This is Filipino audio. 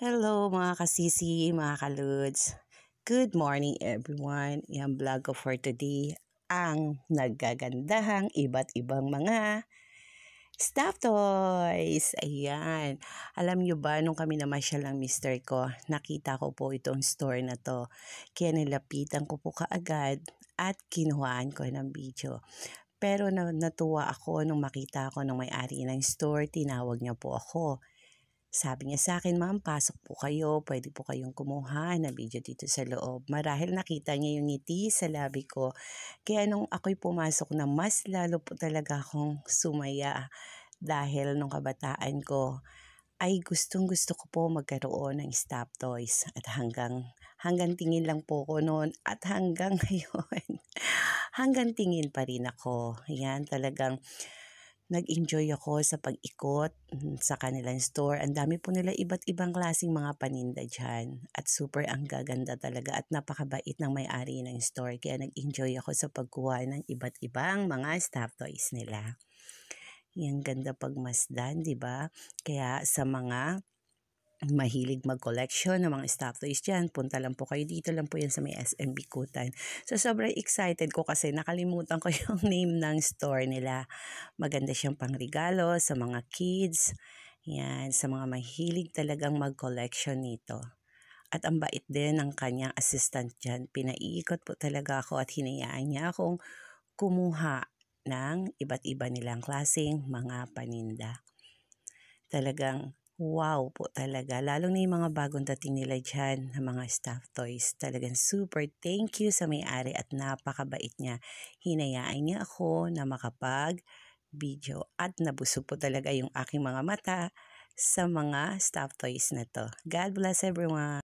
Hello mga kasisi, mga kaludes. Good morning everyone. Yung vlog ko for today ang naggagandahang iba't ibang mga stuffed toys. Ayan. Alam nyo ba, nung kami namasyal ng mister ko, nakita ko po itong store na to. Kaya nilapitan ko po kaagad at kinuhaan ko ng video. Pero natuwa ako nung makita ko ng may-ari ng store, tinawag niya po ako. Sabi niya sa akin, "Ma'am, pasok po kayo. Pwede po kayong kumuha ng video dito sa loob." Marahil nakita niya yung ngiti sa labi ko. Kaya nung ako'y pumasok na, mas lalo po talaga akong sumaya. Dahil nung kabataan ko ay gustong-gusto ko po magkaroon ng stop toys. At hanggang tingin lang po ko noon at hanggang ngayon, hanggang tingin pa rin ako. Yan, talagang nag-enjoy ako sa pag-ikot sa kanilang store. Ang dami po nila iba't ibang klaseng mga paninda dyan. At super ang gaganda talaga at napakabait ng may-ari ng store. Kaya nag-enjoy ako sa pagkuha ng iba't ibang mga stuffed toys nila. Yung ganda pagmasdan, di ba? Kaya sa mga mahilig mag-collection ng mga stuffed toys dyan, punta lang po kayo dito, lang po yan sa may SM Bikutan. So sobrang excited ko kasi nakalimutan ko yung name ng store nila. Maganda siyang pangregalo sa mga kids, yan, sa mga mahilig talagang mag-collection nito. At ang bait din ng kanyang assistant dyan. Pinaiikot po talaga ako at hinayaan niya akong kumuha ng iba't iba nilang klaseng mga paninda. Talagang wow po talaga. Lalo na yung mga bagong dating nila dyan na mga stuffed toys. Talagang super thank you sa may-ari at napakabait niya. Hinayaan niya ako na makapag-video at nabusog po talaga yung aking mga mata sa mga stuffed toys na to. God bless everyone!